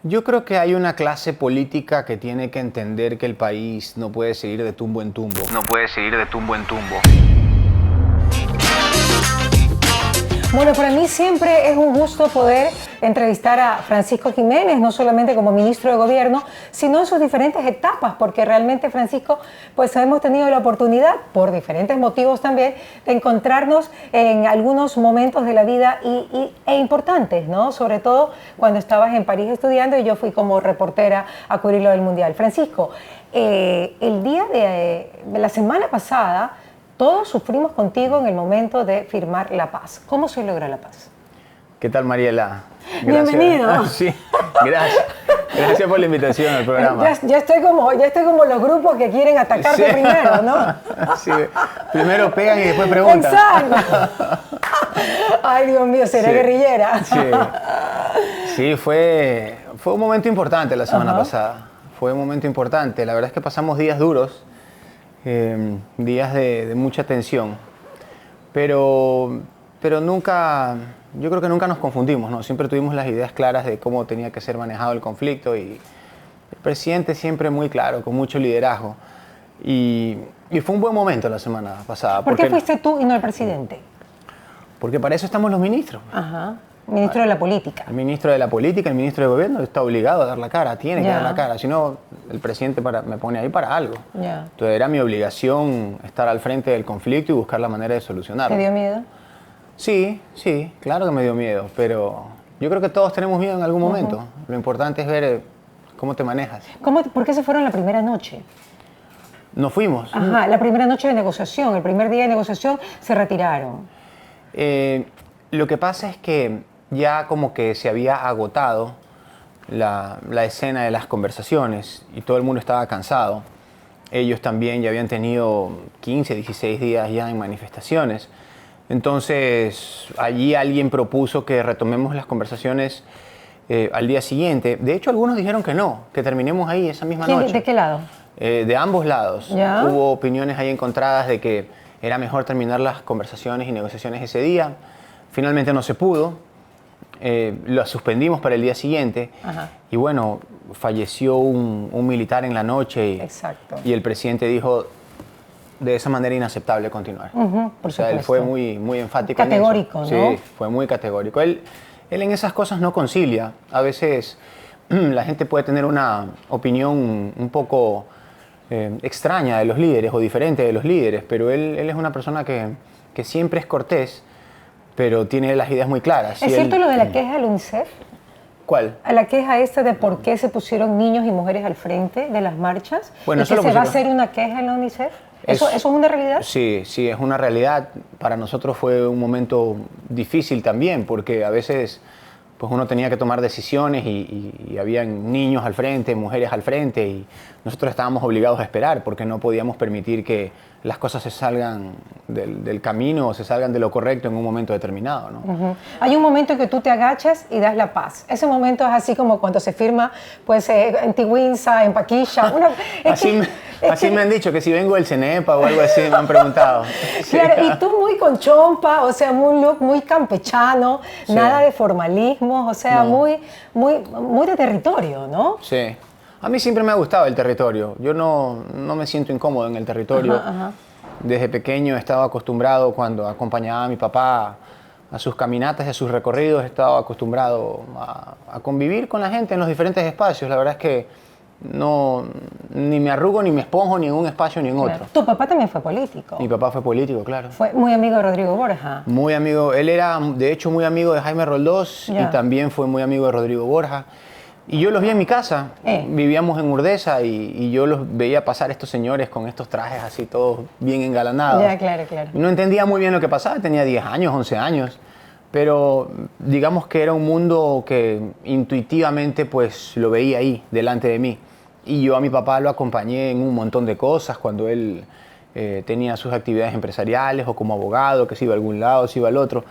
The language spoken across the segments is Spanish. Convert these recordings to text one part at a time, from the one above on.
Yo creo que hay una clase política que tiene que entender que el país no puede seguir de tumbo en tumbo. No puede seguir de tumbo en tumbo. Bueno, para mí siempre es un gusto poder entrevistar a Francisco Jiménez, no solamente como ministro de Gobierno, sino en sus diferentes etapas, porque realmente, Francisco, pues hemos tenido la oportunidad, por diferentes motivos también, de encontrarnos en algunos momentos de la vida e importantes, ¿no? Sobre todo cuando estabas en París estudiando y yo fui como reportera a cubrir lo del Mundial. Francisco, el día de la semana pasada, todos sufrimos contigo en el momento de firmar la paz. ¿Cómo se logra la paz? ¿Qué tal, Mariela? Gracias. Bienvenido. Sí, gracias. Gracias por la invitación al programa. Ya estoy como los grupos que quieren atacarte primero, ¿no? Sí, primero pegan y después preguntan. Exacto. Ay, Dios mío, seré guerrillera. Sí, fue un momento importante la semana pasada. Fue un momento importante. La verdad es que pasamos días duros. Días de mucha tensión, pero nunca, yo creo que nunca nos confundimos, ¿no? Siempre tuvimos las ideas claras de cómo tenía que ser manejado el conflicto y el presidente siempre muy claro, con mucho liderazgo y fue un buen momento la semana pasada. ¿Por qué fuiste tú y no el presidente? Porque para eso estamos los ministros. Ajá. Ministro de la Política. El ministro de la Política, el ministro de Gobierno está obligado a dar la cara, tiene que dar la cara, si no el presidente me pone ahí para algo. Entonces era mi obligación estar al frente del conflicto y buscar la manera de solucionarlo. ¿Te dio miedo? Sí, claro que me dio miedo, pero yo creo que todos tenemos miedo en algún momento. Lo importante es ver cómo te manejas. ¿Por qué se fueron la primera noche? Nos fuimos. Ajá, la primera noche de negociación, el primer día de negociación se retiraron. Lo que pasa es que ya como que se había agotado la escena de las conversaciones y todo el mundo estaba cansado. Ellos también ya habían tenido 15, 16 días ya en manifestaciones. Entonces allí alguien propuso que retomemos las conversaciones al día siguiente. De hecho, algunos dijeron que no, que terminemos ahí esa misma noche. ¿De qué lado? De ambos lados. ¿Ya? Hubo opiniones ahí encontradas de que era mejor terminar las conversaciones y negociaciones ese día. Finalmente no se pudo. Lo suspendimos para el día siguiente. Ajá. Y bueno, falleció un militar en la noche y el presidente dijo de esa manera inaceptable continuar. Por supuesto. Él fue muy enfático. Categórico, en eso. ¿no? Sí, fue muy categórico. Él en esas cosas no concilia. A veces la gente puede tener una opinión un poco extraña de los líderes o diferente de los líderes, pero él es una persona que siempre es cortés, pero tiene las ideas muy claras. ¿Es cierto lo de la queja del UNICEF? ¿Cuál? A la queja esta de por qué se pusieron niños y mujeres al frente de las marchas. Bueno, ¿Y que se va a hacer una queja en la UNICEF? ¿Eso es una realidad? Sí, es una realidad. Para nosotros fue un momento difícil también, porque a veces pues uno tenía que tomar decisiones y habían niños al frente, mujeres al frente, y nosotros estábamos obligados a esperar porque no podíamos permitir que las cosas se salgan del camino o se salgan de lo correcto en un momento determinado, ¿no? Hay un momento en que tú te agachas y das la paz. Ese momento es así como cuando se firma pues, en Tigüinza, en Paquilla. Así me han dicho, que si vengo del CENEPA o algo así, me han preguntado. Claro, y tú muy con chompa, o sea, un look muy campechano, nada de formalismo, o sea, muy de territorio, ¿no? Sí. A mí siempre me ha gustado el territorio. Yo no me siento incómodo en el territorio. Desde pequeño he estado acostumbrado, cuando acompañaba a mi papá a sus caminatas y a sus recorridos, he estado acostumbrado a convivir con la gente en los diferentes espacios. La verdad es que ni me arrugo, ni me esponjo, ni en un espacio, ni en otro. Tu papá también fue político. Mi papá fue político, claro. Fue muy amigo de Rodrigo Borja. Muy amigo. Él era, de hecho, muy amigo de Jaime Roldós y también fue muy amigo de Rodrigo Borja. Y yo los vi en mi casa, vivíamos en Urdesa y yo los veía pasar estos señores con estos trajes así todos bien engalanados. Ya, claro. No entendía muy bien lo que pasaba, tenía 10 años, 11 años, pero digamos que era un mundo que intuitivamente pues lo veía ahí, delante de mí. Y yo a mi papá lo acompañé en un montón de cosas cuando él tenía sus actividades empresariales o como abogado, que se iba a algún lado, se iba al otro.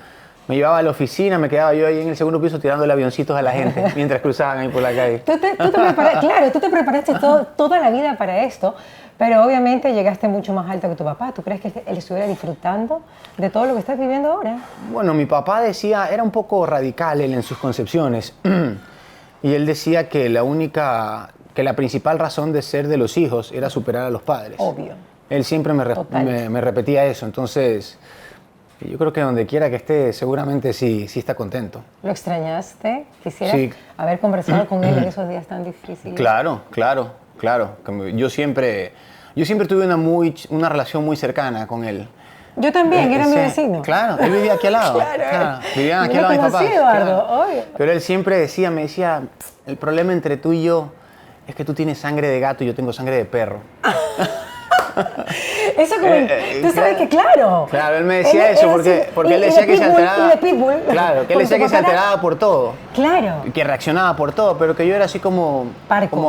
Me llevaba a la oficina, me quedaba yo ahí en el segundo piso tirándole avioncitos a la gente mientras cruzaban ahí por la calle. Tú te preparaste toda la vida para esto, pero obviamente llegaste mucho más alto que tu papá. ¿Tú crees que él estuviera disfrutando de todo lo que estás viviendo ahora? Bueno, mi papá decía, era un poco radical él en sus concepciones. Y él decía que la principal razón de ser de los hijos era superar a los padres. Obvio. Él siempre me repetía eso, entonces yo creo que donde quiera que esté, seguramente sí está contento. ¿Lo extrañaste? ¿Quisieras haber conversado con él en esos días tan difíciles? Claro. Yo siempre tuve una relación muy cercana con él. Yo también, era mi vecino. Claro, él vivía aquí al lado. Vivían aquí al lado de mis papás. Eduardo, obvio. Pero él siempre me decía, el problema entre tú y yo es que tú tienes sangre de gato y yo tengo sangre de perro. Eso como, tú sabes que claro. Claro, él me decía eso porque él decía que se alteraba. Claro, que él decía que se alteraba por todo. Claro. Que reaccionaba por todo, pero que yo era así como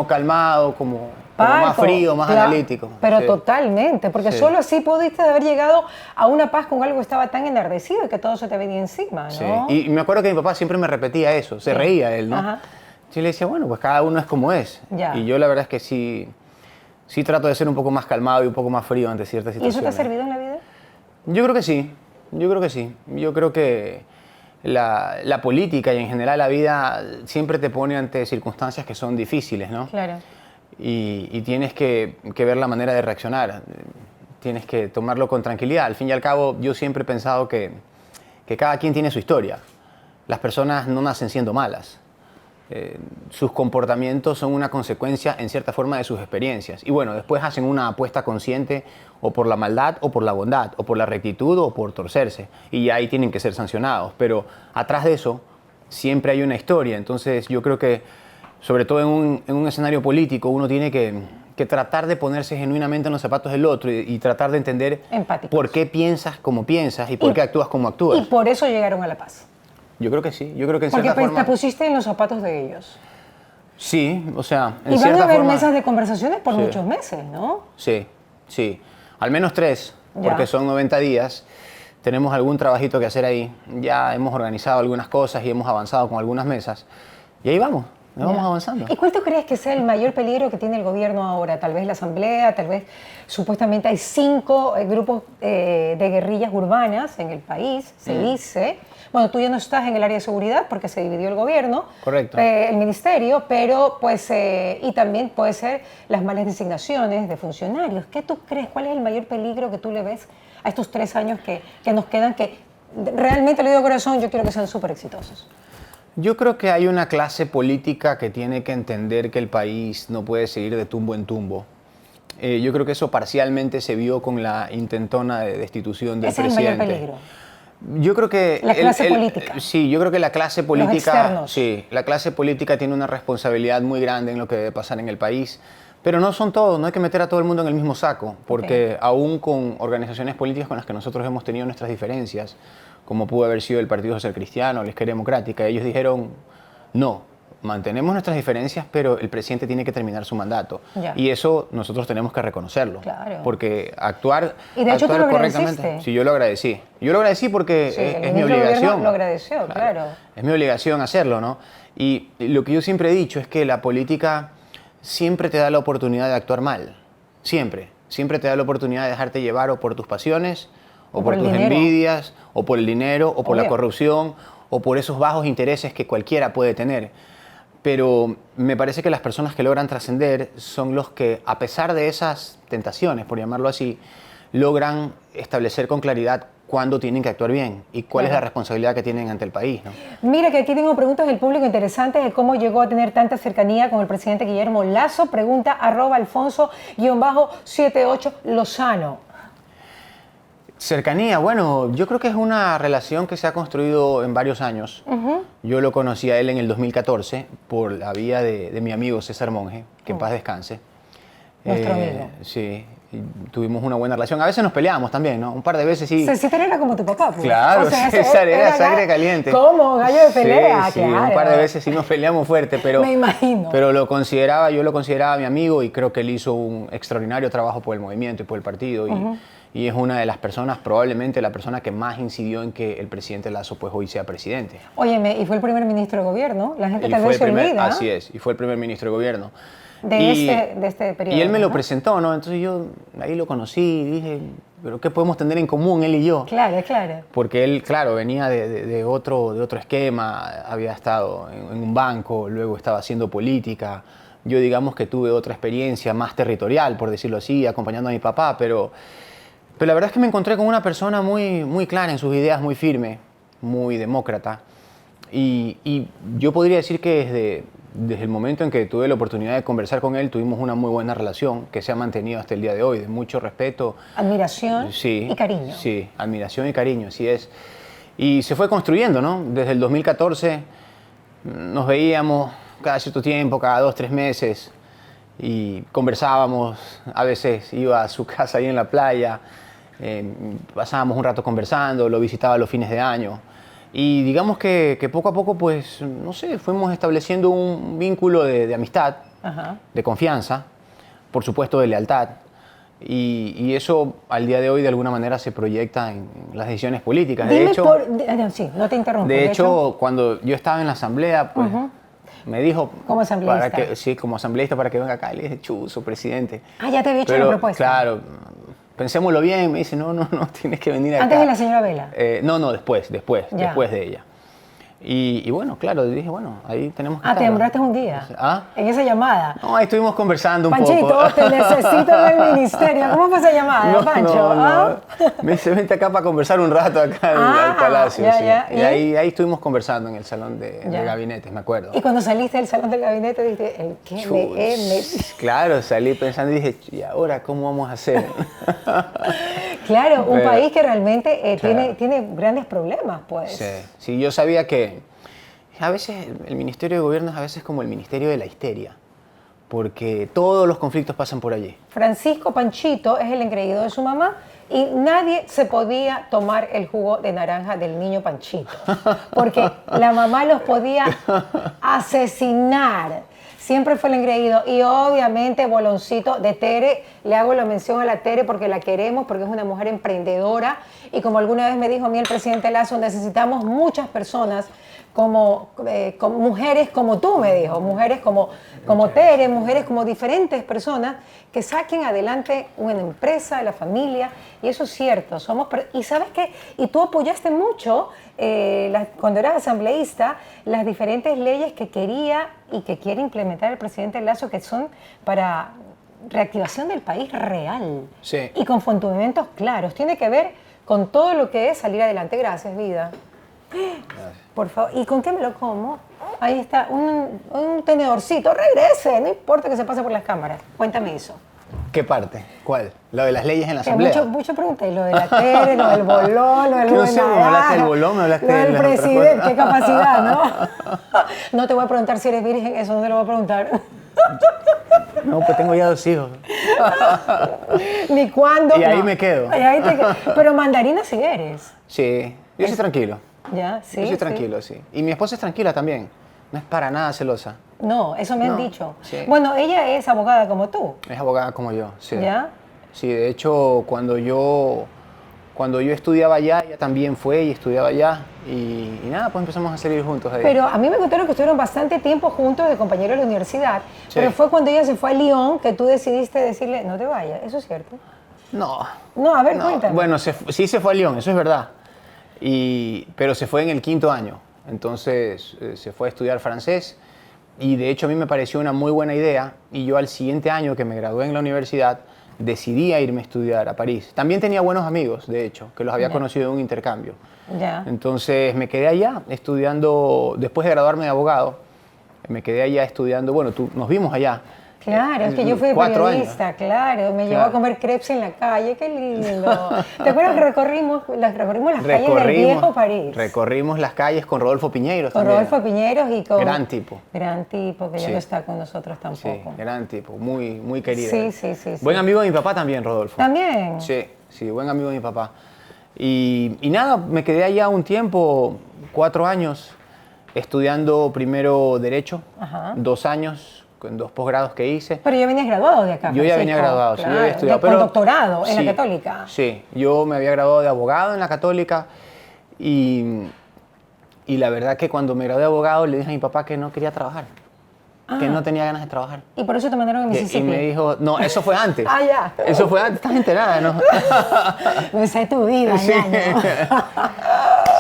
calmado, como más frío, más analítico. Pero totalmente, porque solo así pudiste haber llegado a una paz con algo que estaba tan enardecido y que todo se te venía encima, ¿no? Sí. Y me acuerdo que mi papá siempre me repetía eso, se reía él, ¿no? Ajá. Yo le decía, bueno, pues cada uno es como es. Ya. Y yo la verdad es que sí trato de ser un poco más calmado y un poco más frío ante ciertas situaciones. ¿Y eso te ha servido en la vida? Yo creo que sí. Yo creo que la política y en general la vida siempre te pone ante circunstancias que son difíciles, ¿no? Claro. Y tienes que ver la manera de reaccionar. Tienes que tomarlo con tranquilidad. Al fin y al cabo, yo siempre he pensado que cada quien tiene su historia. Las personas no nacen siendo malas. Sus comportamientos son una consecuencia en cierta forma de sus experiencias y bueno, después hacen una apuesta consciente o por la maldad o por la bondad o por la rectitud o por torcerse y ahí tienen que ser sancionados, pero atrás de eso siempre hay una historia. Entonces yo creo que sobre todo en un escenario político uno tiene que tratar de ponerse genuinamente en los zapatos del otro y tratar de entender por qué piensas como piensas y por qué actúas como actúas. Y por eso llegaron a la paz. Yo creo que sí, yo creo que en porque cierta forma... te pusiste en los zapatos de ellos. Sí, o sea, en y cierta van a haber forma... mesas de conversaciones por muchos meses, ¿no? Sí. Al menos 3, porque son 90 días. Tenemos algún trabajito que hacer ahí. Ya hemos organizado algunas cosas y hemos avanzado con algunas mesas. Y ahí vamos avanzando. ¿Y cuál tú crees que sea el mayor peligro que tiene el gobierno ahora? Tal vez la asamblea, tal vez supuestamente hay 5 grupos de guerrillas urbanas en el país, se dice. Bueno, tú ya no estás en el área de seguridad porque se dividió el gobierno. Correcto. El ministerio, pero pues, y también puede ser las malas designaciones de funcionarios. ¿Qué tú crees? ¿Cuál es el mayor peligro que tú le ves a estos 3 años que nos quedan? Que realmente, le digo de corazón, yo quiero que sean súper exitosos. Yo creo que hay una clase política que tiene que entender que el país no puede seguir de tumbo en tumbo. Yo creo que eso parcialmente se vio con la intentona de destitución del presidente. ¿Ese es el mayor peligro? Yo creo que... La clase política. Sí, yo creo que la clase política... Los externos. Sí, la clase política tiene una responsabilidad muy grande en lo que debe pasar en el país. Pero no son todos, no hay que meter a todo el mundo en el mismo saco, porque aún con organizaciones políticas con las que nosotros hemos tenido nuestras diferencias, como pudo haber sido el Partido Social Cristiano, la Izquierda Democrática, ellos dijeron, no, mantenemos nuestras diferencias, pero el presidente tiene que terminar su mandato. Y eso nosotros tenemos que reconocerlo, porque actuar, y de hecho actuar tú lo correctamente. Sí, yo lo agradecí. Yo lo agradecí porque es mi obligación. Lo agradeció, claro. Es mi obligación hacerlo, ¿no? Y lo que yo siempre he dicho es que la política siempre te da la oportunidad de actuar mal. Siempre te da la oportunidad de dejarte llevar o por tus pasiones, o por tus envidias, o por el dinero, o por la corrupción, o por esos bajos intereses que cualquiera puede tener. Pero me parece que las personas que logran trascender son los que, a pesar de esas tentaciones, por llamarlo así, logran establecer con claridad cuándo tienen que actuar bien y cuál es la responsabilidad que tienen ante el país, ¿no? Mira que aquí tengo preguntas del público interesantes de cómo llegó a tener tanta cercanía con el presidente Guillermo Lasso. Pregunta @Alfonso_78 Lozano. Cercanía, bueno, yo creo que es una relación que se ha construido en varios años. Yo lo conocí a él en el 2014 por la vía de mi amigo César Monge, que en paz descanse. Nuestro amigo. Sí, tuvimos una buena relación. A veces nos peleamos también, ¿no? Un par de veces sí. César era como tu papá, pues. Claro, o sea, César era sangre caliente. ¿Cómo? Gallo de pelea, sí, claro. Un par de veces sí nos peleamos fuerte, pero... Me imagino. Pero yo lo consideraba mi amigo y creo que él hizo un extraordinario trabajo por el movimiento y por el partido. y es una de las personas, probablemente la persona que más incidió en que el presidente Lasso pues hoy sea presidente. Óyeme, y fue el primer ministro de gobierno, la gente tal vez se olvida. Así es, y fue el primer ministro de gobierno. De este periodo. Y él me lo presentó, ¿no? Entonces yo ahí lo conocí y dije, ¿pero qué podemos tener en común él y yo? Claro, claro. Porque él, claro, venía de otro esquema, había estado en un banco, luego estaba haciendo política. Yo digamos que tuve otra experiencia más territorial, por decirlo así, acompañando a mi papá, pero la verdad es que me encontré con una persona muy clara en sus ideas, muy firme, muy demócrata. Y yo podría decir que desde el momento en que tuve la oportunidad de conversar con él, tuvimos una muy buena relación que se ha mantenido hasta el día de hoy, de mucho respeto. Admiración y cariño. Sí, admiración y cariño, así es. Y se fue construyendo, ¿no? Desde el 2014 nos veíamos cada cierto tiempo, cada 2, 3 meses, y conversábamos. A veces iba a su casa ahí en la playa, pasábamos un rato conversando, lo visitaba los fines de año. Y digamos que poco a poco, pues, no sé, fuimos estableciendo un vínculo de amistad, Ajá. de confianza, por supuesto de lealtad. Y eso al día de hoy de alguna manera se proyecta en las decisiones políticas. Dime De hecho, sí, no te interrumpo. de hecho, cuando yo estaba en la asamblea, pues, me dijo... Como asambleísta. Sí, como asambleísta para que venga acá. Y le dije, chuzo, presidente. Ah, ya te había hecho la propuesta. Claro, pensémoslo bien. Me dice, no, tienes que venir acá. ¿Antes de la señora Vela? No, después de ella. Y bueno, claro, dije, bueno, ahí tenemos que estar. Te demoraste un día. ¿Ah? En esa llamada. No, ahí estuvimos conversando un Panchito, poco. te necesito en el ministerio. ¿Cómo fue esa llamada, Pancho? No. Me dice, vente acá para conversar un rato acá al palacio. Ya, sí. ya. Y ahí estuvimos conversando en el salón de gabinetes, me acuerdo. Y cuando saliste del salón del gabinete, dijiste, ¿el qué me...? Claro, salí pensando y dije, ¿y ahora cómo vamos a hacer? Claro, un país que realmente tiene grandes problemas, pues. Sí, yo sabía que a veces el Ministerio de Gobierno es a veces como el Ministerio de la Histeria, porque todos los conflictos pasan por allí. Francisco Panchito es el engreído de su mamá y nadie se podía tomar el jugo de naranja del niño Panchito, porque la mamá los podía asesinar. Siempre fue el engreído y obviamente Boloncito de Tere, le hago la mención a la Tere porque la queremos, porque es una mujer emprendedora y como alguna vez me dijo a mí el presidente Lasso, necesitamos muchas personas como mujeres como tú, me dijo, mujeres como Tere, mujeres como diferentes personas que saquen adelante una empresa, la familia, y eso es cierto, y ¿sabes qué? Y tú apoyaste mucho, cuando eras asambleísta, las diferentes leyes que quería y que quiere implementar el presidente Lasso, que son para reactivación del país real, sí, y con fundamentos claros, tiene que ver con todo lo que es salir adelante. Gracias, vida. Gracias. Por favor, ¿y con qué me lo como? Ahí está, un tenedorcito, regrese, no importa que se pase por las cámaras. Cuéntame eso. ¿Qué parte? ¿Cuál? ¿Lo de las leyes en la asamblea? Mucho pregunta, y lo de la Tere, lo del bolón, lo del no sé, me hablaste del bolón, me hablaste del presidente, qué capacidad, ¿no? No te voy a preguntar si eres virgen, eso no te lo voy a preguntar. No, pues tengo ya 2 hijos. Ni cuándo. Y ahí me quedo. Pero mandarina sí eres. Sí, yo soy tranquilo. Ya, sí. Yo soy tranquilo, sí. Y mi esposa es tranquila también. No es para nada celosa. No, eso me han dicho. Sí. Bueno, ella es abogada como tú. Es abogada como yo, sí. ¿Ya? Sí, de hecho, cuando yo estudiaba allá, ella también fue y estudiaba allá. Y nada, pues empezamos a salir juntos ahí. Pero a mí me contaron que estuvieron bastante tiempo juntos de compañeros de la universidad. Sí. Pero fue cuando ella se fue a Lyon que tú decidiste decirle, no te vayas. ¿Eso es cierto? No. No, a ver, cuéntame. Bueno, sí se fue a Lyon, eso es verdad. Pero se fue en el 5º año. Entonces se fue a estudiar francés. Y de hecho a mí me pareció una muy buena idea. Y yo al siguiente año que me gradué en la universidad, decidí a irme a estudiar a París. También tenía buenos amigos, de hecho, que los había conocido en un intercambio. Entonces me quedé allá estudiando, después de graduarme de abogado, me quedé allá estudiando, bueno, nos vimos allá. Claro, es que yo fui periodista, claro, me llevó a comer crepes en la calle, qué lindo. ¿Te acuerdas que recorrimos las calles del viejo París? Recorrimos las calles con Rodolfo Piñeiro también. Con Rodolfo Piñeiro y con... Gran tipo. Gran tipo, que ya no está con nosotros tampoco. Sí, gran tipo, muy querido. Sí. Buen amigo de mi papá también, Rodolfo. ¿También? Sí, buen amigo de mi papá. Y nada, me quedé allá un tiempo, 4 años, estudiando primero Derecho, 2 años, en 2 posgrados que hice. Pero ya venías graduado de acá, Yo ya venía graduado, claro, sí, yo había estudiado. con Pero, doctorado en sí, la Católica. Sí, yo me había graduado de abogado en la Católica y la verdad que cuando me gradué de abogado le dije a mi papá que no quería trabajar, que no tenía ganas de trabajar. Y por eso te mandaron a Mississippi. Y me dijo, no, eso fue antes. Ya. Eso fue antes, estás enterada, ¿no? No sé tu vida, Sí. ya, ¿no?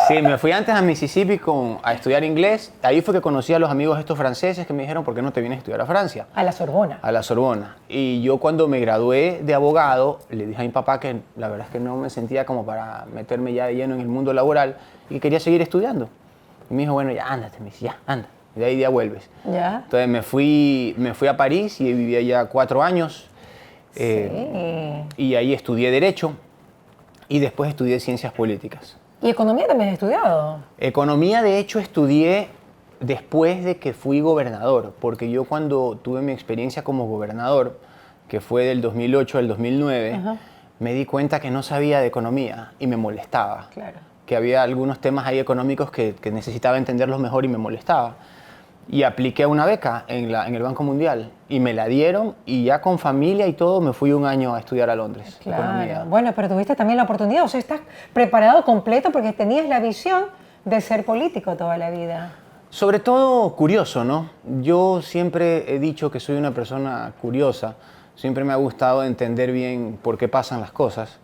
Sí, me fui antes a Mississippi a estudiar inglés. Ahí fue que conocí a los amigos estos franceses que me dijeron, ¿por qué no te vienes a estudiar a Francia? A la Sorbona. A la Sorbona. Y yo cuando me gradué de abogado, le dije a mi papá que la verdad es que no me sentía como para meterme ya de lleno en el mundo laboral y que quería seguir estudiando. Y me dijo, bueno, ya ándate, me dice, ya, anda. Y de ahí ya vuelves. Ya. Entonces me fui a París y viví allá 4 años. Y ahí estudié Derecho y después estudié Ciencias Políticas. ¿Y economía también has estudiado? Economía, de hecho, estudié después de que fui gobernador, porque yo cuando tuve mi experiencia como gobernador, que fue del 2008 al 2009, me di cuenta que no sabía de economía y me molestaba. Claro. Que había algunos temas ahí económicos que necesitaba entenderlos mejor y me molestaba. Y apliqué a una beca en el Banco Mundial y me la dieron y ya con familia y todo me fui 1 año a estudiar a Londres. Claro. Economía. Bueno, pero tuviste también la oportunidad, o sea, estás preparado completo porque tenías la visión de ser político toda la vida. Sobre todo curioso, ¿no? Yo siempre he dicho que soy una persona curiosa, siempre me ha gustado entender bien por qué pasan las cosas.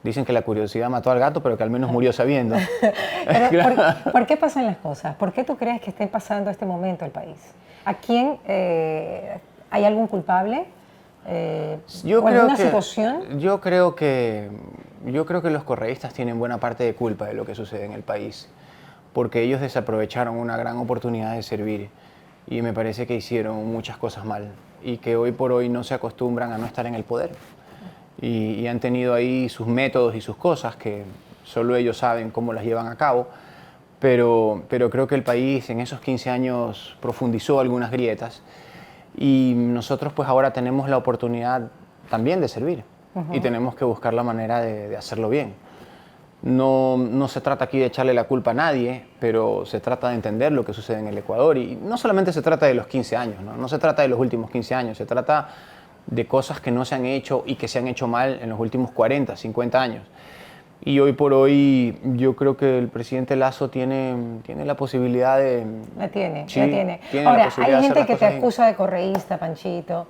Dicen que la curiosidad mató al gato, pero que al menos murió sabiendo. Pero, ¿por qué pasan las cosas? ¿Por qué tú crees que esté pasando este momento el país? ¿A quién hay algún culpable? ¿O alguna situación? Yo creo que los correístas tienen buena parte de culpa de lo que sucede en el país, porque ellos desaprovecharon una gran oportunidad de servir y me parece que hicieron muchas cosas mal y que hoy por hoy no se acostumbran a no estar en el poder. Y han tenido ahí sus métodos y sus cosas que solo ellos saben cómo las llevan a cabo, pero creo que el país en esos 15 años profundizó algunas grietas y nosotros pues ahora tenemos la oportunidad también de servir y tenemos que buscar la manera de hacerlo bien. No se trata aquí de echarle la culpa a nadie, pero se trata de entender lo que sucede en el Ecuador y no solamente se trata de los 15 años, no se trata de los últimos 15 años, se trata de cosas que no se han hecho y que se han hecho mal en los últimos 40, 50 años. Y hoy por hoy yo creo que el presidente Lasso tiene la posibilidad de... La tiene, sí, la tiene. tiene Ahora, la posibilidad hay de hacer gente las que te cosas bien. acusa de correísta, Panchito.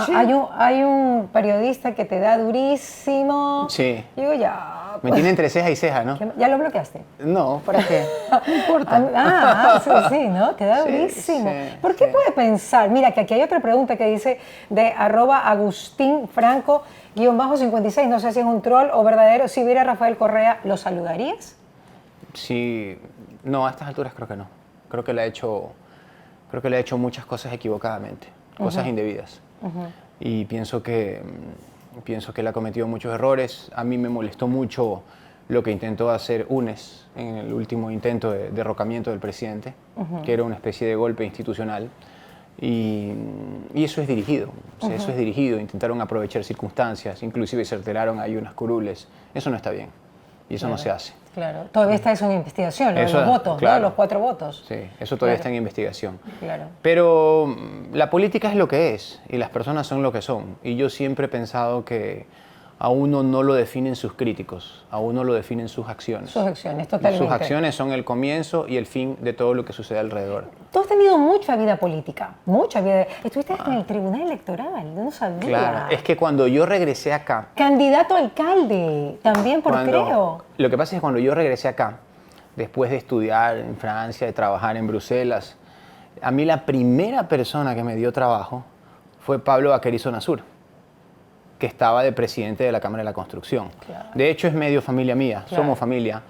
Sí. Hay un periodista que te da durísimo. Sí. Digo, ya... Me tiene entre ceja y ceja, ¿no? ¿Ya lo bloqueaste? No, ¿para qué? No importa. Sí, ¿no? Te da Sí, durísimo. sí, ¿Por qué sí. puede pensar? Mira, que aquí hay otra pregunta que dice de @AgustinFranco_56, no sé si es un troll o verdadero. Si viera a Rafael Correa, ¿lo saludarías? Sí, no, a estas alturas creo que no. Creo que le ha hecho muchas cosas equivocadamente, cosas indebidas. Y pienso que él ha cometido muchos errores. A mí me molestó mucho lo que intentó hacer UNES en el último intento de derrocamiento del presidente, que era una especie de golpe institucional. Y eso es dirigido, o sea, eso es dirigido. Intentaron aprovechar circunstancias, inclusive se alteraron ahí unas curules. Eso no está bien y eso no se hace. Claro, todavía está eso en investigación, lo de Eso, los votos, claro. ¿no? Los 4 votos. Sí, eso todavía Claro. está en investigación. Claro. Pero la política es lo que es y las personas son lo que son. Y yo siempre he pensado que a uno no lo definen sus críticos, a uno lo definen sus acciones. Sus acciones, Y totalmente. sus acciones son el comienzo y el fin de todo lo que sucede alrededor. Tú has tenido mucha vida política, mucha vida. Estuviste en el Tribunal Electoral, yo no sabía. Claro, es que cuando yo regresé acá... Candidato a alcalde, también creo. Lo que pasa es que cuando yo regresé acá, después de estudiar en Francia, de trabajar en Bruselas, a mí la primera persona que me dio trabajo fue Pablo Baquerizo Nasur, que estaba de presidente de la Cámara de la Construcción. Claro. De hecho, es medio familia mía, Claro. somos familia.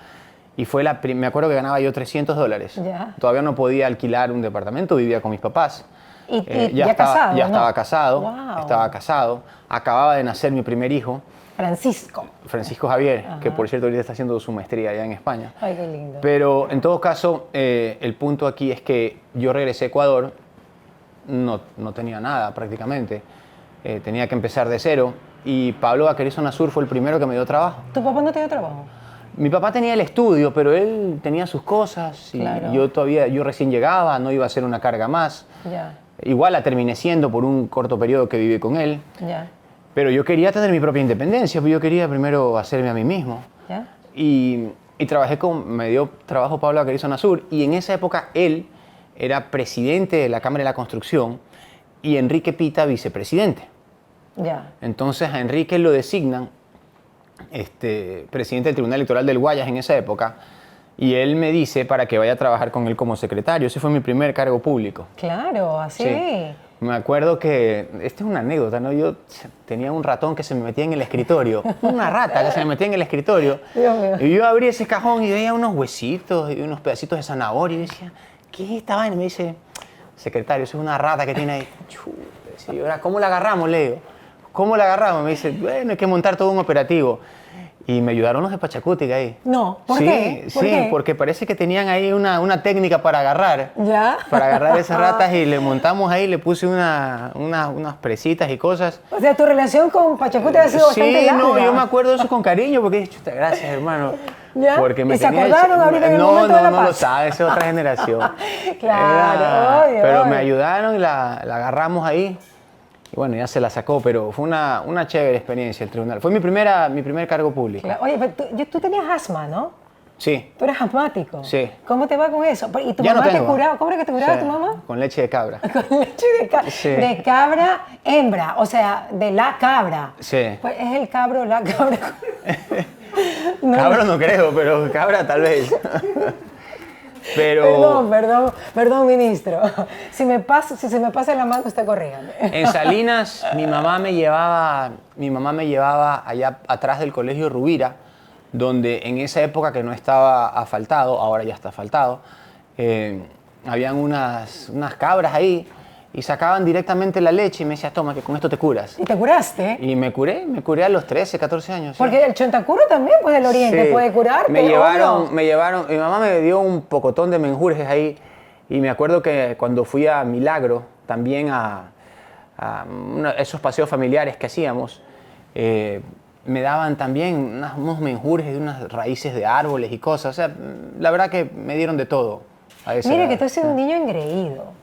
Y fue me acuerdo que ganaba yo $300. Ya. Todavía no podía alquilar un departamento, vivía con mis papás. Y ya casado, Ya ¿no? estaba casado, Wow. estaba casado. Acababa de nacer mi primer hijo, Francisco. Francisco Javier, que por cierto ahorita está haciendo su maestría allá en España. Ay, qué lindo. Pero en todo caso, el punto aquí es que yo regresé a Ecuador, no tenía nada prácticamente, tenía que empezar de cero y Pablo Baquerizo Nasur fue el primero que me dio trabajo. ¿Tu papá no te dio trabajo? Mi papá tenía el estudio, pero él tenía sus cosas y Claro. yo recién llegaba, no iba a ser una carga más. Ya. Igual la terminé siendo por un corto periodo que viví con él. Ya. Pero yo quería tener mi propia independencia, pues yo quería primero hacerme a mí mismo. Ya. Y me dio trabajo Pablo Vaquerizo Nasur, y en esa época él era presidente de la Cámara de la Construcción y Enrique Pita vicepresidente. Ya. Entonces a Enrique lo designan presidente del Tribunal Electoral del Guayas en esa época, y él me dice para que vaya a trabajar con él como secretario. Ese fue mi primer cargo público. Claro, así. Sí. Me acuerdo que, esta es una anécdota, ¿no? Yo tenía un ratón que se me metía en el escritorio, una rata que se me metía en el escritorio. Dios mío. Y yo abrí ese cajón y veía unos huesitos y unos pedacitos de zanahoria y decía, ¿qué es esta vaina? Y me dice, secretario, eso es una rata que tiene ahí. Decía yo, ¿cómo la agarramos? Le digo, ¿cómo la agarramos? Me dice, bueno, hay que montar todo un operativo. Y me ayudaron los de Pachacutic ahí. No, ¿por sí, qué? ¿Por sí, qué? porque parece que tenían ahí una técnica para agarrar. ¿Ya? Para agarrar esas ratas, y le montamos ahí, le puse unas presitas y cosas. O sea, tu relación con Pachacutic ha sido bastante larga. Sí, no, yo me acuerdo de eso con cariño, porque he dicho, gracias, hermano. ¿Ya? Porque me ¿Y se acordaron ahorita en el momento de la No paz? lo sabe, esa es otra generación. Claro, obvio, pero obvio. me ayudaron y la agarramos ahí. Y bueno, ya se la sacó, pero fue una chévere experiencia el tribunal. Fue mi primer cargo público. Claro. Oye, pero tú tenías asma, ¿no? Sí. Tú eres asmático. Sí. ¿Cómo te va con eso? ¿Y tu Ya mamá no te tengo. curaba? ¿Cómo era que te curaba Sí, tu mamá? con leche de cabra. Con leche Sí. de cabra hembra, o sea, de la cabra. Sí. Pues es el cabro, la cabra. Cabra no creo, pero cabra tal vez. Pero Perdón, ministro. Si se me pasa la mano, está corriendo. en Salinas mi mamá me llevaba allá atrás del Colegio Rubira, donde en esa época que no estaba asfaltado, ahora ya está asfaltado, habían unas cabras ahí y sacaban directamente la leche y me decía, toma, que con esto te curas. ¿Y te curaste? Y me curé a los 13, 14 años. Sí. Porque el chontacuro también, pues del oriente, Sí. puede curarte. Me llevaron, obvio. mi mamá me dio un pocotón de menjurjes ahí, y me acuerdo que cuando fui a Milagro, también a esos paseos familiares que hacíamos, me daban también unos menjurjes de unas raíces de árboles y cosas. O sea, la verdad que me dieron de todo a esa Mira edad. que tú eres un niño engreído.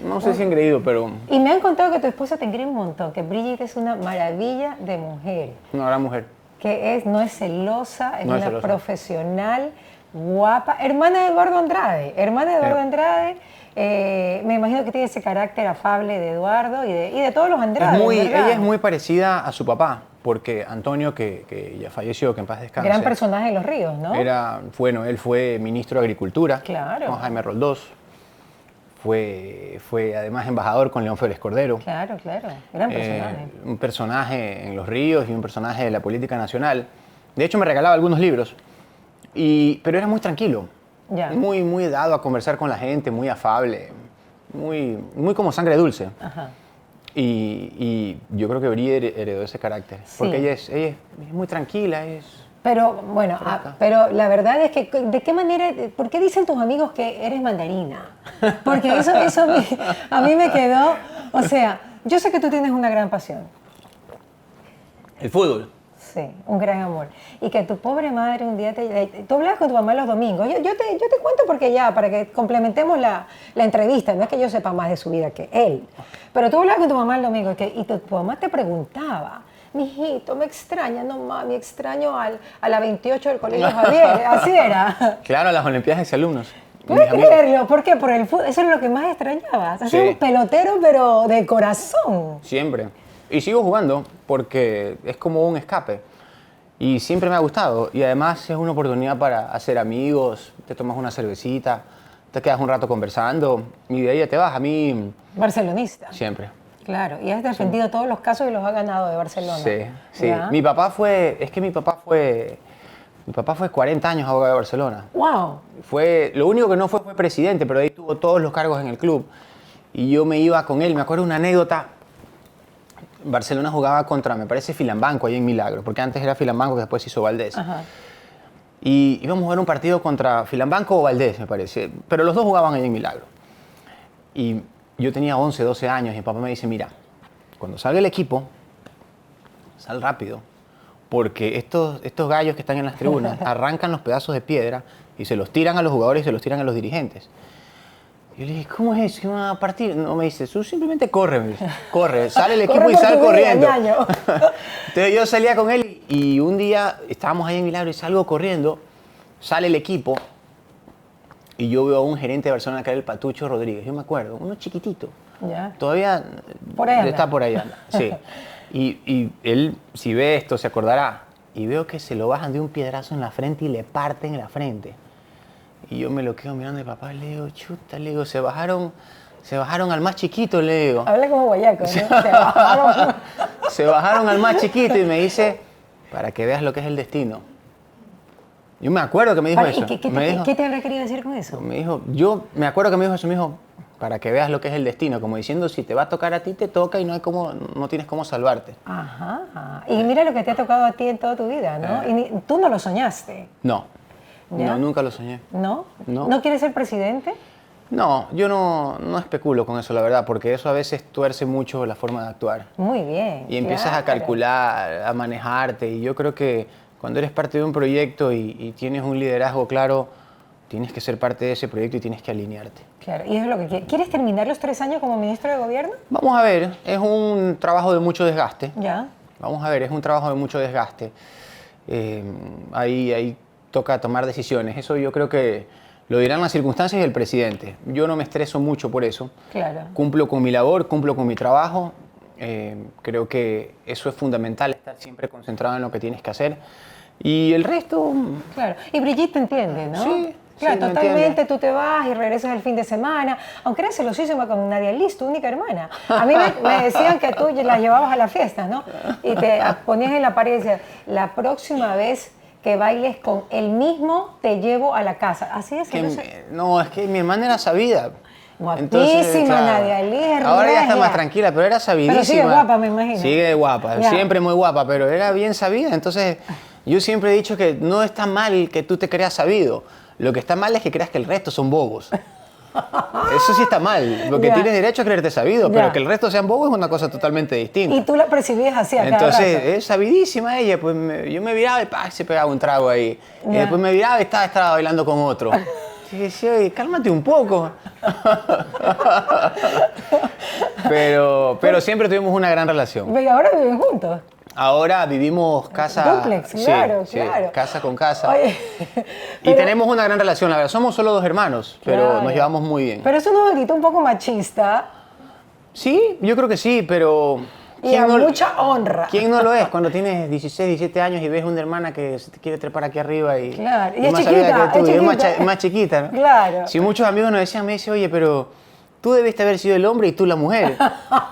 No sé si engreído, pero Y me han contado que tu esposa te engreída un montón, que Brigitte es una maravilla de mujer, una gran mujer. que no es celosa, es No es una celosa. profesional, guapa, hermana de Eduardo Andrade. Me imagino que tiene ese carácter afable de Eduardo y de todos los Andrade. ¿verdad? Ella es muy parecida a su papá, porque Antonio, que ya falleció, que en paz descanse. Gran personaje de Los Ríos, ¿no? Él fue ministro de Agricultura Claro. con Jaime Roldós. Fue además embajador con León Félix Cordero. Claro, gran personaje. Un personaje en Los Ríos y un personaje de la política nacional. De hecho, me regalaba algunos libros, pero era muy tranquilo. Ya. Muy dado a conversar con la gente, muy afable, muy como sangre dulce. Ajá. Y yo creo que Brie heredó ese carácter, Sí. porque ella es muy tranquila, Pero bueno, pero la verdad es que, ¿de qué manera, por qué dicen tus amigos que eres mandarina? Porque eso a mí me quedó, o sea, yo sé que tú tienes una gran pasión, el fútbol. sí, un gran amor, y que tu pobre madre un día tú hablabas con tu mamá los domingos, yo te cuento porque ya, para que complementemos la entrevista, no es que yo sepa más de su vida que él, pero tú hablabas con tu mamá el domingo y tu mamá te preguntaba, mijito, me extraña, no mami, extraño a la 28 del Colegio Javier, así era. Claro, las Olimpiadas de Exalumnos. ¿Puedes creerlo? ¿Por qué? Por el fútbol, eso es lo que más extrañabas. Has sido Sí. un pelotero, pero de corazón. Siempre. Y sigo jugando porque es como un escape. Y siempre me ha gustado. Y además es una oportunidad para hacer amigos, te tomas una cervecita, te quedas un rato conversando y de ahí ya te vas. A mí, Barcelonista. siempre. Claro, y has defendido todos los casos y los has ganado de Barcelona. Sí, sí. ¿Ya? Mi papá fue 40 años abogado de Barcelona. ¡Wow! Lo único que no fue presidente, pero ahí tuvo todos los cargos en el club. Y yo me iba con él. Me acuerdo una anécdota. Barcelona jugaba contra, me parece, Filambanco, ahí en Milagro, porque antes era Filambanco que después se hizo Valdés. Ajá. Y íbamos a ver un partido contra Filambanco o Valdés, me parece. Pero los dos jugaban ahí en Milagro. Y yo tenía 11, 12 años y mi papá me dice, mira, cuando salga el equipo, sal rápido, porque estos gallos que están en las tribunas arrancan los pedazos de piedra y se los tiran a los jugadores y se los tiran a los dirigentes. Yo le dije, ¿cómo es eso? ¿Qué van a partir? No, me dice, tú simplemente corre, me dice. Corre, sale el equipo Corre y por sale tu vida, corriendo. ñaño. Entonces yo salía con él y un día estábamos ahí en Milagro y salgo corriendo, sale el equipo y yo veo a un gerente de Barcelona que era el Patucho Rodríguez, yo me acuerdo, uno chiquitito. Ya. Todavía Por ahí anda. está por ahí, anda, sí. Y él, si ve esto, se acordará. Y veo que se lo bajan de un piedrazo en la frente y le parten la frente. Y yo me lo quedo mirando a mi papá, le digo, chuta, le digo, se bajaron al más chiquito, le digo. Habla como guayaco, ¿no? Se bajaron. Se bajaron al más chiquito y me dice, para que veas lo que es el destino. Yo me acuerdo que me dijo Vale, eso. ¿y qué te habrá querido decir con eso? Me dijo, yo me acuerdo que me dijo eso, me dijo, para que veas lo que es el destino, como diciendo, si te va a tocar a ti, te toca y no tienes cómo salvarte. Ajá. Y mira lo que te ha tocado a ti en toda tu vida, ¿no? Y tú no lo soñaste. No, ¿Ya? no, nunca lo soñé. ¿No? No. ¿No quieres ser presidente? No, yo no especulo con eso, la verdad, porque eso a veces tuerce mucho la forma de actuar. Muy bien. Y empiezas a claro. calcular, a manejarte, y yo creo que cuando eres parte de un proyecto y tienes un liderazgo claro, tienes que ser parte de ese proyecto y tienes que alinearte. Claro, y eso es lo que quieres. ¿Quieres terminar los 3 años como ministro de gobierno? Vamos a ver, es un trabajo de mucho desgaste. Ya. Vamos a ver, es un trabajo de mucho desgaste. Ahí toca tomar decisiones. Eso yo creo que lo dirán las circunstancias y el presidente. Yo no me estreso mucho por eso. Claro. Cumplo con mi labor, cumplo con mi trabajo. Creo que eso es fundamental, estar siempre concentrado en lo que tienes que hacer. Y el resto... Claro. Y Brigitte te entiende, ¿no? Sí, claro, sí, lo totalmente. entiende. Tú te vas y regresas el fin de semana. Aunque eres celosísima con Nadia Liz, tu única hermana. A mí me decían que tú la llevabas a las fiestas, ¿no? Y te ponías en la pared y decías, la próxima vez que bailes con el mismo, te llevo a la casa. Así es. No, es que mi hermana era sabida. Guapísima, Nadia Liz. Ahora ya está regia. más tranquila, pero era sabidísima. Pero sigue guapa, me imagino. Sigue guapa, Ya. siempre muy guapa, pero era bien sabida. Entonces, yo siempre he dicho que no está mal que tú te creas sabido. Lo que está mal es que creas que el resto son bobos. Eso sí está mal, porque Ya. tienes derecho a creerte sabido, Ya. pero que el resto sean bobos es una cosa totalmente distinta. Y tú la percibías así a cada Entonces, rato. es sabidísima ella, pues yo me viraba y se pegaba un trago ahí. Y Ya. después me viraba y estaba bailando con otro. Y decía, oye, cálmate un poco. pero siempre tuvimos una gran relación. Y ahora viven juntos. Ahora vivimos casa... Dúplex, sí, claro, sí, claro. casa con casa. Oye, Y pero- tenemos una gran relación, la verdad. Somos solo 2 hermanos, pero Claro. nos llevamos muy bien. Pero eso no es un poco machista Sí, yo creo que sí, pero... y a mucha honra. ¿Quién no lo es cuando tienes 16, 17 años y ves una hermana que se te quiere trepar aquí arriba y, Claro, y es es más chiquita, sabida que tú, es y es más, chiquita. más chiquita, ¿no? Claro. Si muchos amigos nos decían, me dice, oye, pero tú debiste haber sido el hombre y tú la mujer.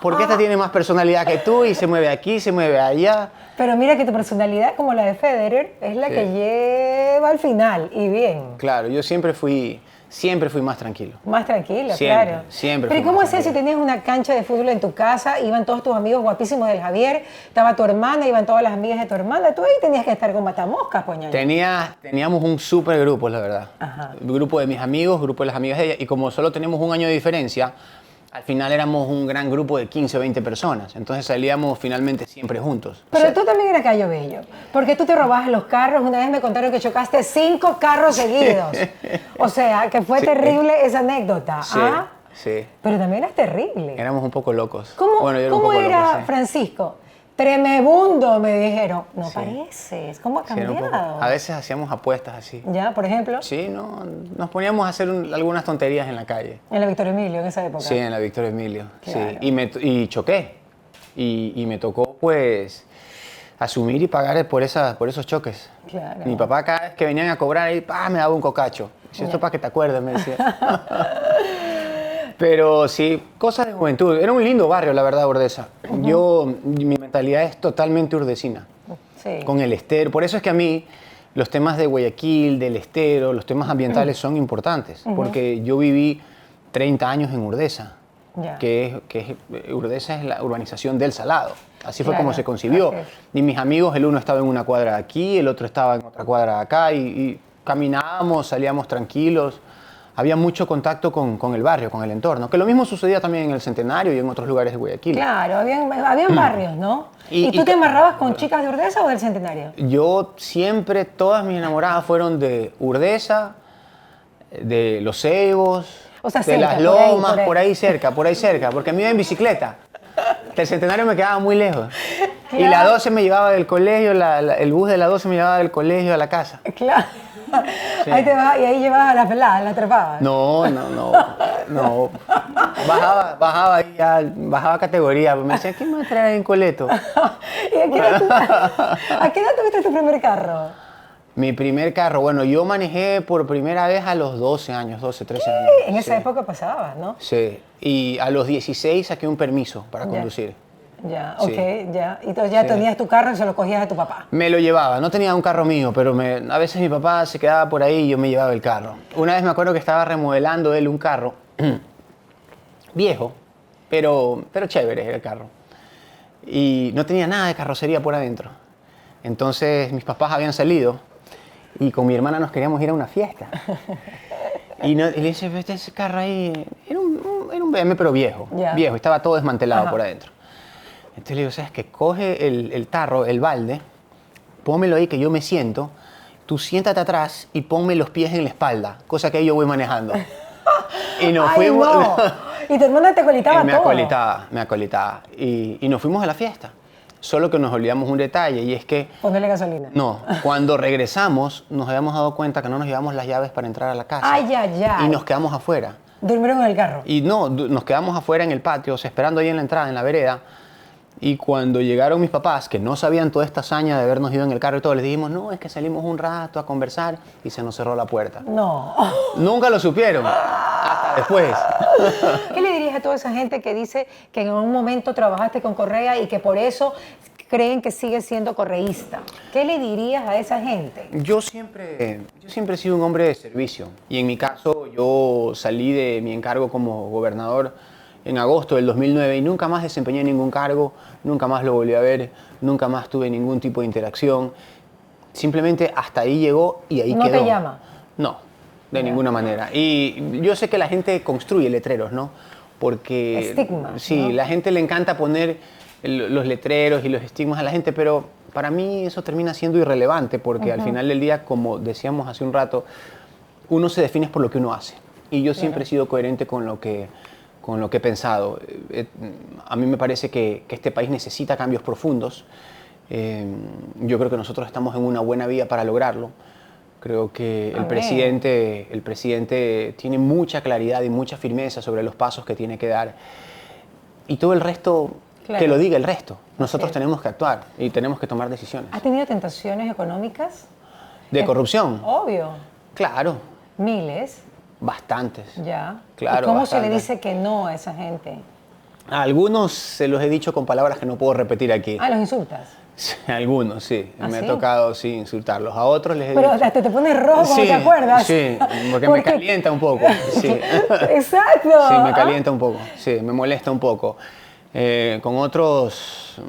Porque esta tiene más personalidad que tú y se mueve aquí, se mueve allá. Pero mira que tu personalidad, como la de Federer, es la Sí. que lleva al final, y bien. Claro, yo siempre fui más tranquilo. Más tranquilo, Siempre, claro. siempre Pero ¿y fui cómo más hacías si tenías una cancha de fútbol en tu casa? Iban todos tus amigos guapísimos del Javier, estaba tu hermana, iban todas las amigas de tu hermana. Tú ahí tenías que estar con matamoscas, poñaño. Teníamos un súper grupo, la verdad. Ajá. Grupo de mis amigos, grupo de las amigas de ella. Y como solo tenemos un año de diferencia, al final éramos un gran grupo de 15 o 20 personas. Entonces salíamos finalmente siempre juntos. Pero O sea, tú también eras gallo bello, porque tú te robabas los carros. Una vez me contaron que chocaste 5 carros seguidos. O sea, que fue Sí. terrible esa anécdota. Sí, ¿Ah? sí. Pero también eras terrible. Éramos un poco locos. ¿Cómo, Bueno, yo era un cómo poco era loco, sí. Francisco? Tremebundo, me dijeron. No Sí. pareces. ¿Cómo ha Sí, era un cambiado? poco. A veces hacíamos apuestas así. ¿Ya, por ejemplo? Sí, no, nos poníamos a hacer algunas tonterías en la calle. En la Victoria Emilio, en esa época. Sí, en la Víctor Emilio. Claro. Sí. Y choqué. Y me tocó, pues, asumir y pagar por esos choques. Claro. Mi papá, cada vez que venían a cobrar, ahí, me daba un cocacho. Dice, esto para que te acuerdes, me decía. Pero sí, cosas de juventud. Era un lindo barrio, la verdad, Urdesa. Mi mentalidad es totalmente urdesina. Sí. Con el estero. Por eso es que a mí los temas de Guayaquil, del estero, los temas ambientales son importantes. Porque yo viví 30 años en Urdesa. Ya. Urdesa es la urbanización del Salado. Así fue Claro, como se concibió. así es. Y mis amigos, el uno estaba en una cuadra de aquí, el otro estaba en otra cuadra de acá, y caminábamos, salíamos tranquilos. Había mucho contacto con el barrio, con el entorno. Que lo mismo sucedía también en el Centenario y en otros lugares de Guayaquil. Claro, habían barrios, ¿no? ¿Y tú Y te amarrabas con chicas de Urdesa o del Centenario? Yo siempre, todas mis enamoradas fueron de Urdesa, de Los Cebos. O sea, de cerca, Las Lomas, por ahí cerca, porque me iba en bicicleta. El Centenario me quedaba muy lejos. Claro. Y la 12 me llevaba del colegio, el bus de la 12 me llevaba del colegio a la casa. Claro. Sí. Ahí te vas, y ahí llevabas a la pelada, la atrapabas. No. Bajaba ahí ya, bajaba categoría. Me decían, ¿quién me va a traer en Coleto? ¿Y a qué edad tuviste tu primer carro? Mi primer carro, bueno, yo manejé por primera vez a los 12 años, 12, 13 años. En esa Sí. época pasaba, ¿no? Sí, y a los 16 saqué un permiso para conducir. Ya, Sí. ok, ya. Y entonces ya Sí. tenías tu carro y se lo cogías de tu papá. Me lo llevaba, no tenía un carro mío, pero a veces mi papá se quedaba por ahí y yo me llevaba el carro. Una vez me acuerdo que estaba remodelando él un carro viejo, pero chévere era el carro. Y no tenía nada de carrocería por adentro. Entonces mis papás habían salido y con mi hermana nos queríamos ir a una fiesta. Y le dice, ese carro ahí era un BM pero viejo, Ya. viejo, estaba todo desmantelado Ajá. por adentro. Entonces le digo, ¿sabes qué? Coge el tarro, el balde, pónmelo ahí que yo me siento, tú siéntate atrás y ponme los pies en la espalda, cosa que yo voy manejando. Y nos ¡Ay, fuimos. no! Y tu hermana te acolitaba me todo. acolitaba. Y nos fuimos a la fiesta. Solo que nos olvidamos un detalle y es que, Ponerle gasolina. no, cuando regresamos nos habíamos dado cuenta que no nos llevamos las llaves para entrar a la casa. Ay, ay, ay. Y nos quedamos afuera. Durmieron en el carro. Y no, nos quedamos afuera en el patio, o sea, esperando ahí en la entrada, en la vereda. Y cuando llegaron mis papás, que no sabían toda esta hazaña de habernos ido en el carro y todo, les dijimos, no, es que salimos un rato a conversar y se nos cerró la puerta. No. Nunca lo supieron, hasta después. ¿Qué le dirías a toda esa gente que dice que en un momento trabajaste con Correa y que por eso creen que sigues siendo correísta? ¿Qué le dirías a esa gente? Yo siempre he sido un hombre de servicio y en mi caso yo salí de mi encargo como gobernador en agosto del 2009 y nunca más desempeñé ningún cargo, nunca más lo volví a ver, nunca más tuve ningún tipo de interacción. Simplemente hasta ahí llegó y ahí ¿No quedó. te llama? No, de ninguna manera. Y yo sé que la gente construye letreros, ¿no? Porque Estigmas, sí, ¿no? la gente le encanta poner los letreros y los estigmas a la gente, pero para mí eso termina siendo irrelevante porque al final del día, como decíamos hace un rato, uno se define por lo que uno hace. Y yo siempre he sido coherente con lo que he pensado. A mí me parece que este país necesita cambios profundos. Yo creo que nosotros estamos en una buena vía para lograrlo. Creo que el presidente tiene mucha claridad y mucha firmeza sobre los pasos que tiene que dar. Y todo el resto, Claro. que lo diga el resto. Nosotros Sí. tenemos que actuar y tenemos que tomar decisiones. ¿Has tenido tentaciones económicas? ¿De corrupción? Obvio. Claro, Miles, bastantes. ya. Claro, ¿Y cómo se le bastante. dice que no a esa gente? A algunos se los he dicho con palabras que no puedo repetir aquí. Ah, los insultas. Sí, algunos, sí. ¿Ah, Me sí? ha tocado, sí, insultarlos. A otros les he Pero dicho... hasta te pones rojo, Sí, ¿te acuerdas? sí, porque me calienta un poco. Sí. Exacto. Sí, me ¿Ah? calienta un poco. Sí, me molesta un poco. Con otros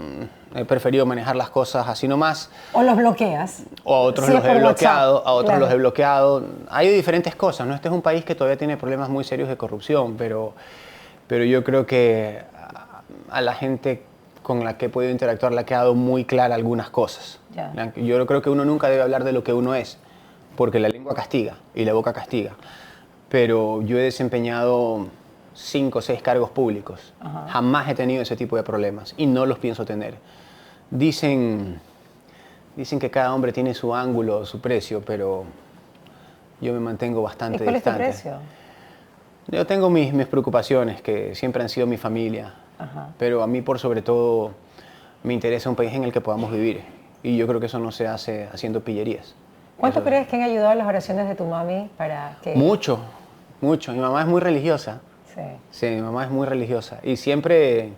he preferido manejar las cosas así nomás. O los bloqueas. O a otros Sí, los es he por bloqueado, WhatsApp, a otros claro. los he bloqueado. Hay diferentes cosas, ¿no? Este es un país que todavía tiene problemas muy serios de corrupción, pero yo creo que a la gente con la que he podido interactuar le ha quedado muy clara algunas cosas. Ya. Yo creo que uno nunca debe hablar de lo que uno es, porque la lengua castiga y la boca castiga. Pero yo he desempeñado 5 o 6 cargos públicos. Ajá. Jamás he tenido ese tipo de problemas y no los pienso tener. Dicen que cada hombre tiene su ángulo, su precio, pero yo me mantengo ¿Y bastante cuál es tu distante. precio? Yo tengo mis preocupaciones, que siempre han sido mi familia, Ajá. pero a mí por sobre todo me interesa un país en el que podamos vivir y yo creo que eso no se hace haciendo pillerías. ¿Cuánto Eso- crees que han ayudado las oraciones de tu mami para que... Mucho, mucho. Mi mamá es muy religiosa. Sí. Sí, mi mamá es muy religiosa y siempre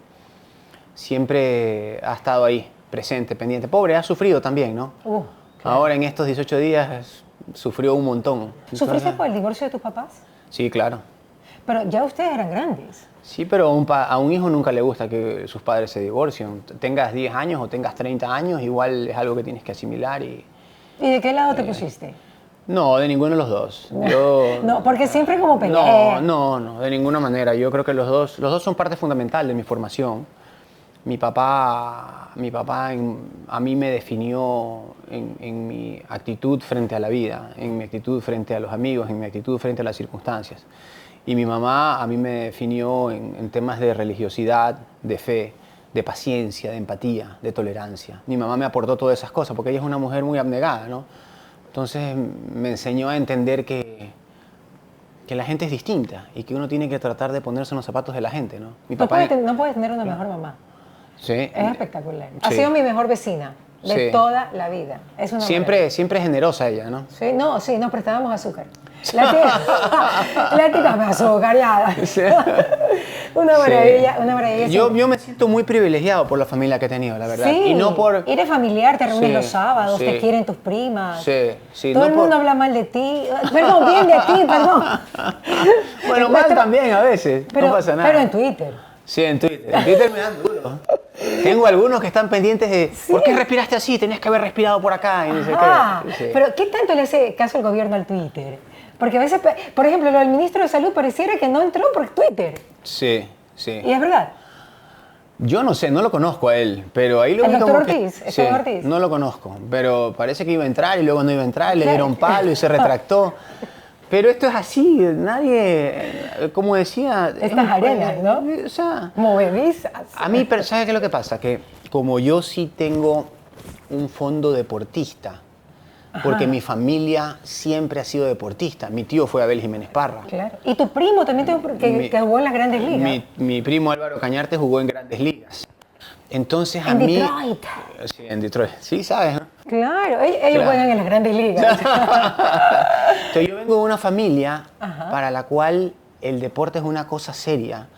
ha estado ahí, presente, pendiente. Pobre, ha sufrido también, ¿no? Claro. Ahora en estos 18 días sufrió un montón. ¿Sufriste por el divorcio de tus papás? Sí, claro. Pero ya ustedes eran grandes. Sí, pero a un hijo nunca le gusta que sus padres se divorcien. Tengas 10 años o tengas 30 años, igual es algo que tienes que asimilar y... ¿Y de qué lado te pusiste? No, de ninguno de los dos. Yo... No, porque siempre como pelea. No, de ninguna manera. Yo creo que los dos son parte fundamental de mi formación. Mi papá a mí me definió en mi actitud frente a la vida, en mi actitud frente a los amigos, en mi actitud frente a las circunstancias. Y mi mamá a mí me definió en temas de religiosidad, de fe, de paciencia, de empatía, de tolerancia. Mi mamá me aportó todas esas cosas porque ella es una mujer muy abnegada, ¿no? Entonces me enseñó a entender que la gente es distinta y que uno tiene que tratar de ponerse en los zapatos de la gente, ¿no? No puedes tener una mejor mamá. Sí. Es espectacular. Sí. Ha sido mi mejor vecina de toda la vida. Es una siempre generosa ella, ¿no? Sí, nos prestábamos azúcar. La tía me azucarada. Sí. Una maravilla, una maravilla. Yo me siento muy privilegiado por la familia que he tenido, la verdad. Sí, y no por... eres familiar, te reúnes los sábados, te quieren tus primas. Sí. Todo el mundo habla mal de ti. Perdón, bien de ti, perdón. Bueno, mal también a veces, no pasa nada. Pero en Twitter. Sí, en Twitter. En Twitter me dan duro. Tengo algunos que están pendientes de ¿por qué respiraste así? Tenías que haber respirado por acá. Y no sé qué. Sí. Pero ¿qué tanto le hace caso el gobierno al Twitter? Porque a veces, por ejemplo, lo del ministro de Salud pareciera que no entró por Twitter. Sí. ¿Y es verdad? Yo no sé, no lo conozco a él, pero ahí lo ¿El vi doctor como Ortiz? que, sí, Ortiz? No lo conozco, pero parece que iba a entrar y luego no iba a entrar, le dieron palo y se retractó. Pero esto es así, nadie, como decía... Estas arenas, ¿no? O sea... Movedizas. A mí, ¿sabes qué es lo que pasa? Que como yo sí tengo un fondo deportista, porque mi familia siempre ha sido deportista. Mi tío fue Abel Jiménez Parra. Claro. Y tu primo también que jugó en las Grandes Ligas. Mi primo Álvaro Cañarte jugó en Grandes Ligas. Entonces en Detroit. Sí, en Detroit. Sí, ¿sabes? ¿No? Claro, ellos juegan en las Grandes Ligas. Entonces yo vengo de una familia para la cual el deporte es una cosa seria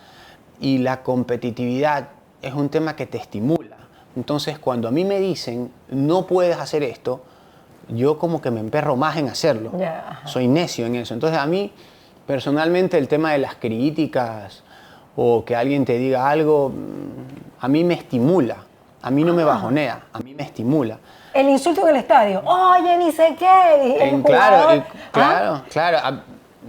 y la competitividad es un tema que te estimula. Entonces cuando a mí me dicen, no puedes hacer esto, yo como que me emperro más en hacerlo. Soy necio en eso. Entonces a mí, personalmente, el tema de las críticas o que alguien te diga algo, a mí me estimula. A mí no me bajonea, a mí me estimula. El insulto en el estadio, oye, ni sé qué. Claro.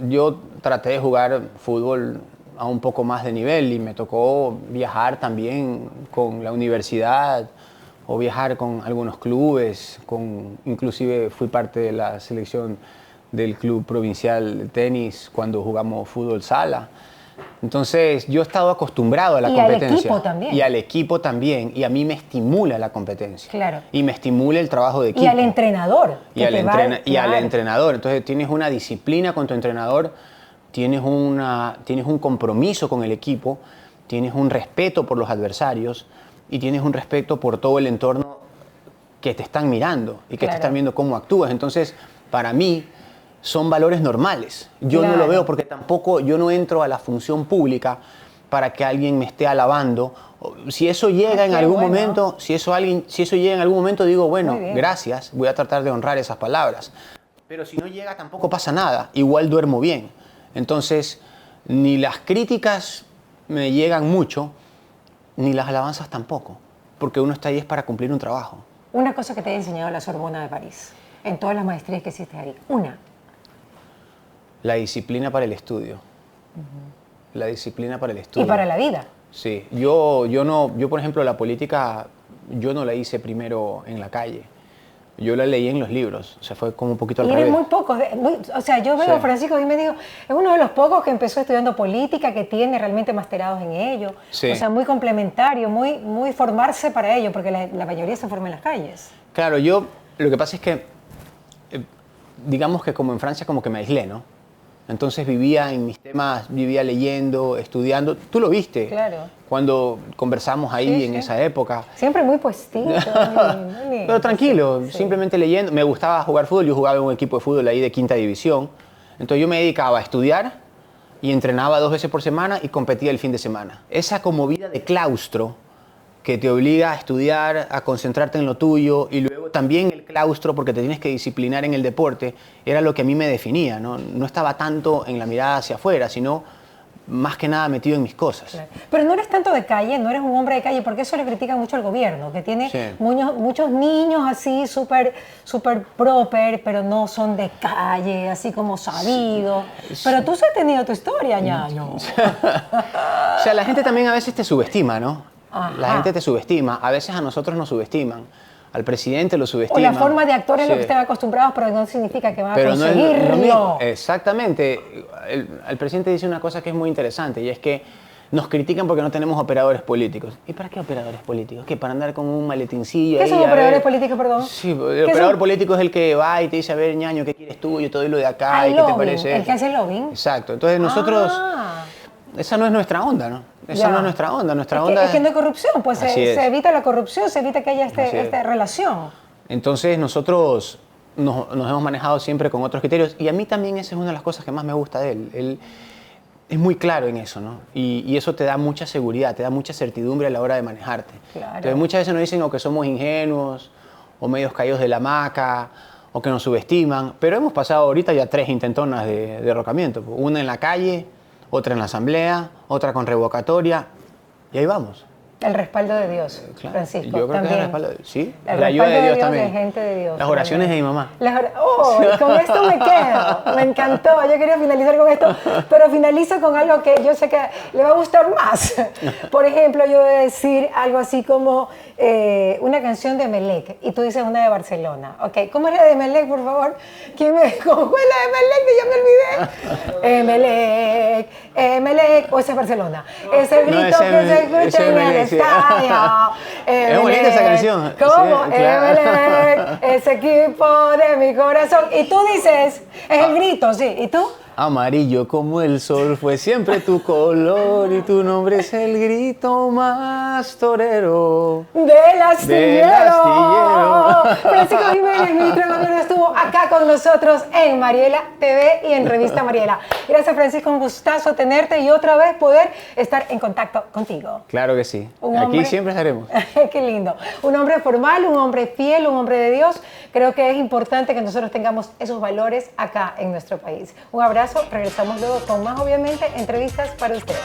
Yo traté de jugar fútbol a un poco más de nivel y me tocó viajar también con la universidad o viajar con algunos clubes, inclusive fui parte de la selección del club provincial de tenis cuando jugamos fútbol sala. Entonces yo he estado acostumbrado a la competencia. Y al equipo también. Y al equipo también. Y a mí me estimula la competencia. Claro. Y me estimula el trabajo de equipo. Y al entrenador. Y al entrenador. Entonces tienes una disciplina con tu entrenador, tienes un compromiso con el equipo, tienes un respeto por los adversarios y tienes un respeto por todo el entorno que te están mirando y que te están viendo cómo actúas. Entonces, para mí, son valores normales. Yo no lo veo porque tampoco yo no entro a la función pública para que alguien me esté alabando. Si eso llega en algún momento, si eso llega en algún momento, digo, bueno, gracias, voy a tratar de honrar esas palabras. Pero si no llega, tampoco pasa nada. Igual duermo bien. Entonces, ni las críticas me llegan mucho, ni las alabanzas tampoco, porque uno está ahí es para cumplir un trabajo. Una cosa que te ha enseñado la Sorbona de París, en todas las maestrías que hiciste ahí, La disciplina para el estudio. La disciplina para el estudio. Y para la vida. Sí. Yo, por ejemplo, la política, yo no la hice primero en la calle. Yo la leí en los libros, o sea, fue como un poquito al revés. Y eres muy pocos, o sea, yo veo a Francisco y me digo, es uno de los pocos que empezó estudiando política, que tiene realmente masterados en ello, o sea, muy complementario, muy formarse para ello, porque la mayoría se forma en las calles. Claro, lo que pasa es que, digamos que como en Francia como que me aislé, ¿no? Entonces vivía en mis temas, vivía leyendo, estudiando. Tú lo viste. Claro. Cuando conversamos ahí en esa época. Siempre muy puestito. Pero tranquilo, simplemente leyendo. Me gustaba jugar fútbol. Yo jugaba en un equipo de fútbol ahí de 5ª división. Entonces yo me dedicaba a estudiar y entrenaba 2 veces por semana y competía el fin de semana. Esa como vida de claustro que te obliga a estudiar, a concentrarte en lo tuyo y luego también el claustro porque te tienes que disciplinar en el deporte, era lo que a mí me definía, ¿no? No estaba tanto en la mirada hacia afuera, sino más que nada metido en mis cosas. Claro. Pero no eres tanto de calle, no eres un hombre de calle, porque eso le critican mucho al gobierno, que tiene muchos niños así súper proper, pero no son de calle, así como sabidos. Pero tú sí has tenido tu historia, ñaño. O sea, la gente también a veces te subestima, ¿no? La gente te subestima, a veces a nosotros nos subestiman, al presidente, lo O subestiman. la forma de actuar es Sí. lo que están acostumbrados, pero no significa que van a Pero no es conseguirlo. lo mismo. Exactamente. El presidente dice una cosa que es muy interesante y es que nos critican porque no tenemos operadores políticos. ¿Y para qué operadores políticos? ¿Qué? ¿Para andar con un maletincillo ¿Qué ahí? son A operadores ver? políticos, perdón? Sí, el ¿Qué operador son? político es el que va y te dice, a ver, ñaño, ¿qué quieres tú? Yo te doy lo de acá y qué te lobbying, parece. el que hace lobbying. Exacto. Entonces nosotros, Ah. esa no es nuestra onda, ¿no? Esa Ya. no es nuestra onda. Nuestra Es onda es que no hay corrupción, pues Así es. se evita la corrupción, se evita que haya Así es. esta relación. Entonces nosotros nos hemos manejado siempre con otros criterios y a mí también esa es una de las cosas que más me gusta de él. Él es muy claro en eso, ¿no? Y eso te da mucha seguridad, te da mucha certidumbre a la hora de manejarte. Claro. Entonces muchas veces nos dicen o que somos ingenuos o medios caídos de la hamaca o que nos subestiman, pero hemos pasado ahorita ya 3 intentonas de derrocamiento. Una en la calle, otra en la asamblea, otra con revocatoria y ahí vamos. El respaldo de Dios, Claro, Francisco. yo creo que es también. el respaldo de sí, El la ayuda respaldo de Dios de también. gente de Dios. Las oraciones también. de mi mamá. Oh, con esto me quedo. Me encantó. Yo quería finalizar con esto, pero finalizo con algo que yo sé que le va a gustar más. Por ejemplo, yo voy a decir algo así como una canción de Emelec y tú dices una de Barcelona. Ok, ¿cómo es la de Emelec, por favor? ¿Cómo fue la de Emelec que ya me olvidé? Emelec, Emelec, o esa es Barcelona. Ese grito ese que se ese escucha en el Emelec, sí. estadio. Es bonita esa canción. ¿Cómo? Sí, claro. Emelec, ese equipo de mi corazón. Y tú dices, es el grito, sí. ¿Y tú? Amarillo como el sol fue siempre tu color y tu nombre es el grito más torero. Del astillero. astillero. Francisco Jiménez, ministro de Gobierno, estuvo acá con nosotros en Mariela TV y en Revista Mariela. Gracias, Francisco, un gustazo tenerte y otra vez poder estar en contacto contigo. Claro que sí. Un Aquí hombre- siempre estaremos. Qué lindo. Un hombre formal, un hombre fiel, un hombre de Dios. Creo que es importante que nosotros tengamos esos valores acá en nuestro país. Un abrazo. Regresamos luego con más, obviamente, entrevistas para ustedes.